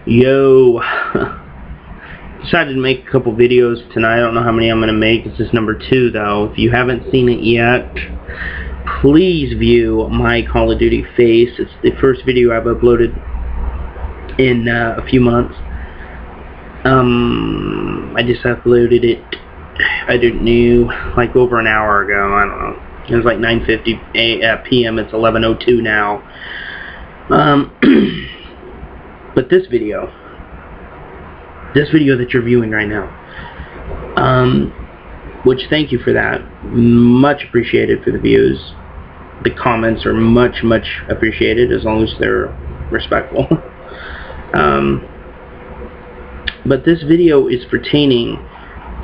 Yo, decided to make a couple videos tonight. I don't know how many I'm going to make. This is number 2 though. If you haven't seen it yet, please view my Call of Duty face. It's the first video I've uploaded in a few months. I just uploaded it, I don't know, like over an hour ago. I don't know. It was like 9:50 p.m. It's 11:02 now. But this video that you're viewing right now, which thank you for that, much appreciated for the views. The comments are much appreciated as long as they're respectful. But this video is pertaining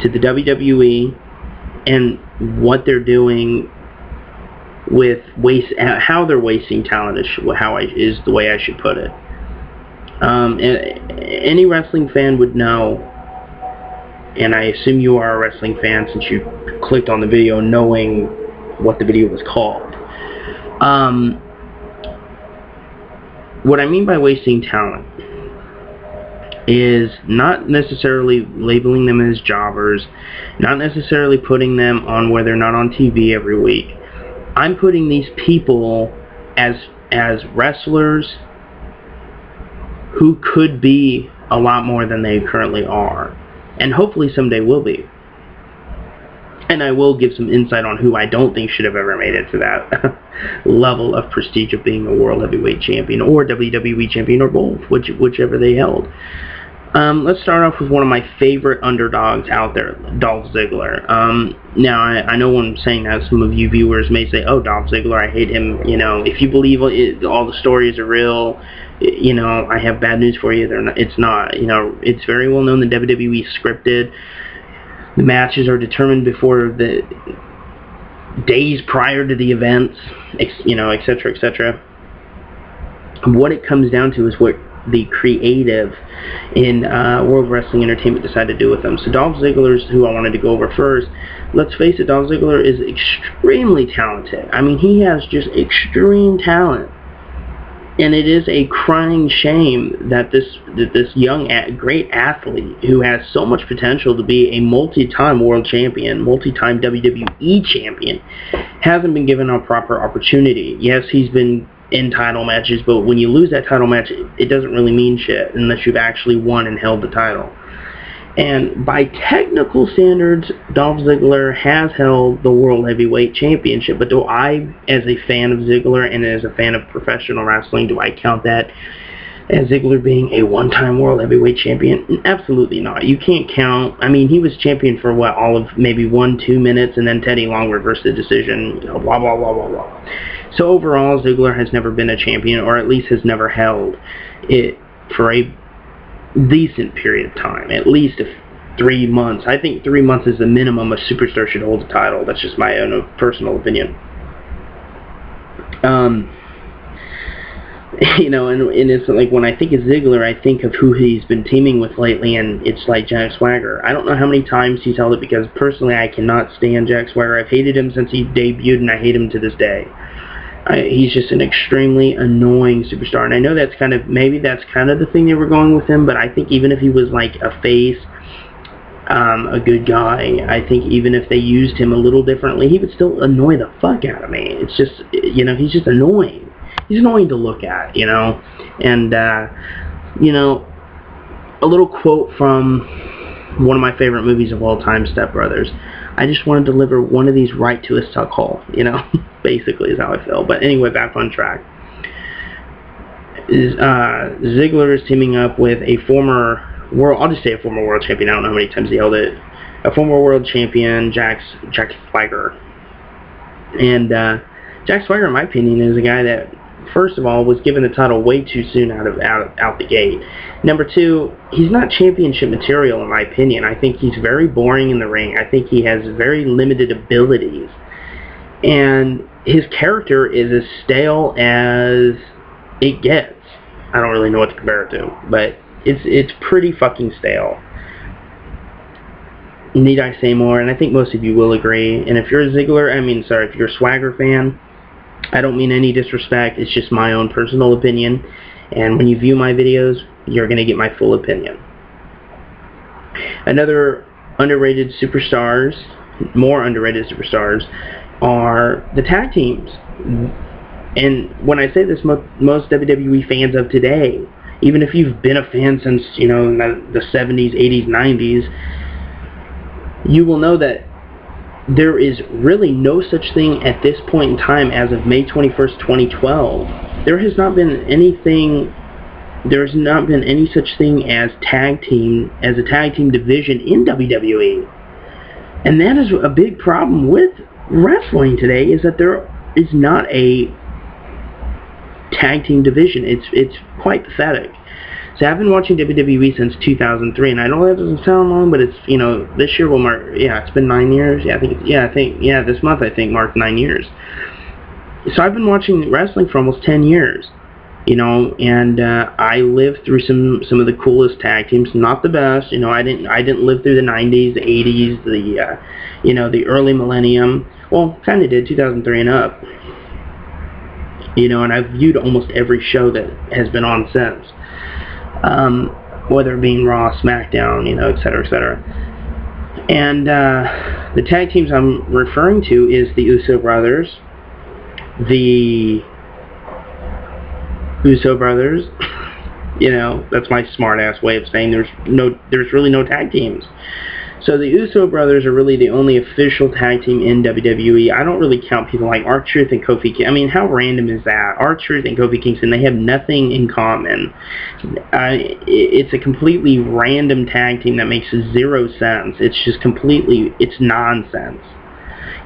to the WWE and what they're doing with how they're wasting talent is the way I should put it. Any wrestling fan would know, and I assume you are a wrestling fan since you clicked on the video knowing what the video was called. What I mean by wasting talent is not necessarily labeling them as jobbers, not necessarily putting them on where they're not on TV every week. I'm putting these people as wrestlers who could be a lot more than they currently are, and hopefully someday will be. And I will give some insight on who I don't think should have ever made it to that level of prestige of being a World Heavyweight Champion or WWE Champion, or both, whichever they held. Let's start off with one of my favorite underdogs out there, Dolph Ziggler. Now, I know when I'm saying that, some of you viewers may say, oh, Dolph Ziggler, I hate him. You know, if you believe all the stories are real, you know, I have bad news for you. It's not. You know, it's very well known that WWE is scripted. The matches are determined before the days prior to the events, you know, etc., etc. What it comes down to is what the creative in World Wrestling Entertainment decided to do with them. So Dolph Ziggler is who I wanted to go over first. Let's face it, Dolph Ziggler is extremely talented. I mean, he has just extreme talent. And it is a crying shame that this young, great athlete who has so much potential to be a multi-time world champion, multi-time WWE champion, hasn't been given a proper opportunity. Yes, he's been in title matches, but when you lose that title match, it doesn't really mean shit unless you've actually won and held the title. And by technical standards, Dolph Ziggler has held the World Heavyweight Championship, but do I, as a fan of Ziggler and as a fan of professional wrestling, do I count that as Ziggler being a one-time World Heavyweight Champion? Absolutely not. You can't count. I mean, he was champion for what, all of maybe 1-2 minutes, and then Teddy Long reversed the decision, you know, blah, blah, blah, blah, blah. So overall, Ziggler has never been a champion, or at least has never held it for a decent period of time, at least 3 months. I think 3 months is the minimum a superstar should hold a title. That's just my own personal opinion. You know, and it's like when I think of Ziggler, I think of who he's been teaming with lately, and it's like Jack Swagger. I don't know how many times he's held it, because personally I cannot stand Jack Swagger. I've hated him since he debuted, and I hate him to this day. He's just an extremely annoying superstar, and I know that's maybe that's kind of the thing they were going with him, but I think even if he was like a face, a good guy, I think even if they used him a little differently, he would still annoy the fuck out of me. It's just, you know, he's just annoying. He's annoying to look at, you know. And, you know, a little quote from one of my favorite movies of all time, Step Brothers. I just want to deliver one of these right to his tuck hole, you know, basically is how I feel. But anyway, back on track. Ziggler is teaming up with a former I'll just say a former world champion. I don't know how many times he held it. A former world champion, Jack Swagger. And Jack Swagger, in my opinion, is a guy that, first of all, was given the title way too soon out the gate. Number 2, he's not championship material, in my opinion. I think he's very boring in the ring. I think he has very limited abilities. And his character is as stale as it gets. I don't really know what to compare it to, but it's pretty fucking stale. Need I say more? And I think most of you will agree. And if you're a if you're a Swagger fan, I don't mean any disrespect. It's just my own personal opinion. And when you view my videos, you're going to get my full opinion. Another underrated superstars, more underrated superstars, are the tag teams. And when I say this, most WWE fans of today, even if you've been a fan since, the 70s, 80s, 90s, you will know that there is really no such thing at this point in time as of May 21st, 2012. There's not been any such thing as a tag team division in WWE. And that is a big problem with wrestling today, is that there is not a tag team division. It's quite pathetic. So I've been watching WWE since 2003, and I know that doesn't sound long, but it's, this year will mark, it's been 9 years. This month I think marked 9 years. So I've been watching wrestling for almost 10 years, and I lived through some of the coolest tag teams. Not the best, I didn't live through the 90s, the 80s, the early millennium. Well, kind of did, 2003 and up. And I've viewed almost every show that has been on since. Whether it being Raw, SmackDown, etc., etc. And the tag teams I'm referring to is the Uso Brothers, that's my smart-ass way of saying there's really no tag teams. So the Uso Brothers are really the only official tag team in WWE. I don't really count people like R-Truth and Kofi Kingston. I mean, how random is that? R-Truth and Kofi Kingston, they have nothing in common. It's a completely random tag team that makes zero sense. It's just it's nonsense.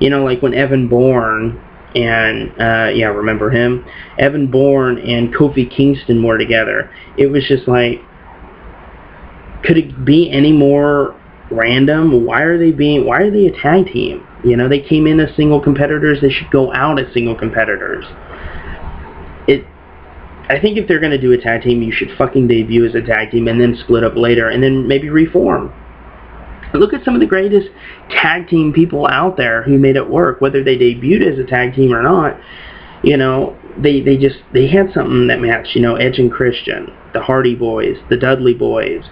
Like when Evan Bourne and, remember him? Evan Bourne and Kofi Kingston were together. It was just like, could it be any more random? Why are they a tag team? They came in as single competitors. They should go out as single competitors. I think if they're going to do a tag team, you should fucking debut as a tag team and then split up later and then maybe reform. Look at some of the greatest tag team people out there who made it work, whether they debuted as a tag team or not. They had something that matched. Edge and Christian, the Hardy Boys, the Dudley Boys,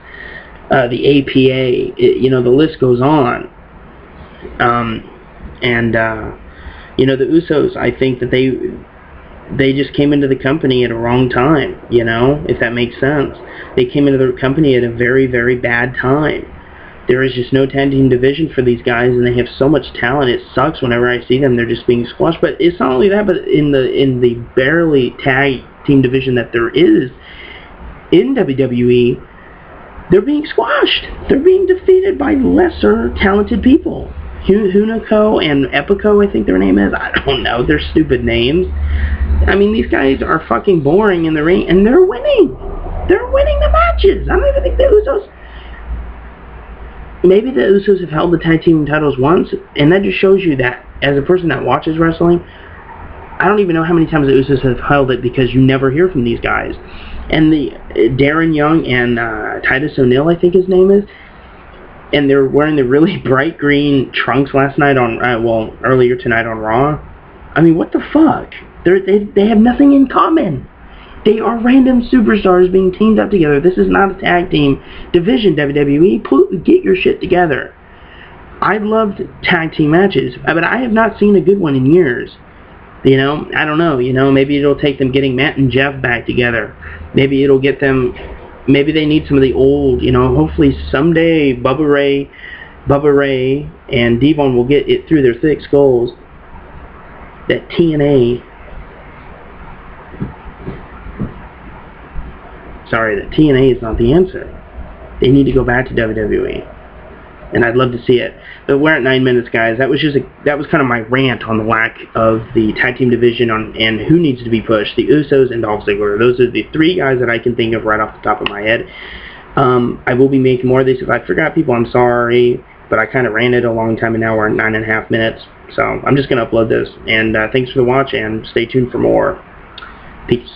the APA, the list goes on. The Usos, I think that they just came into the company at a wrong time, if that makes sense. They came into the company at a very, very bad time. There is just no tag team division for these guys, and they have so much talent. It sucks whenever I see them. They're just being squashed. But it's not only that, but in the barely tag team division that there is in WWE, they're being squashed. They're being defeated by lesser talented people. Hunico and Epico, I think their name is. I don't know. They're stupid names. I mean, these guys are fucking boring in the ring, and they're winning. They're winning the matches. I don't even think the Usos... Maybe the Usos have held the tag team titles once, and that just shows you that, as a person that watches wrestling, I don't even know how many times the Usos have held it, because you never hear from these guys. And the Darren Young and Titus O'Neil, I think his name is, and they're wearing the really bright green trunks last night earlier tonight on Raw. I mean, what the fuck? They have nothing in common. They are random superstars being teamed up together. This is not a tag team division, WWE. Get your shit together. I loved tag team matches, but I have not seen a good one in years. I don't know. Maybe it'll take them getting Matt and Jeff back together. Maybe it'll get them... Maybe they need some of the old, hopefully someday Bubba Ray and Devon will get it through their thick skulls that TNA is not the answer. They need to go back to WWE. And I'd love to see it. But we're at 9 minutes, guys. That was kind of my rant on the lack of the tag team division and who needs to be pushed. The Usos and Dolph Ziggler. Those are the three guys that I can think of right off the top of my head. I will be making more of these. If I forgot people, I'm sorry. But I kind of ranted a long time, and now we're at 9.5 minutes. So I'm just going to upload this. And thanks for the watch, and stay tuned for more. Peace.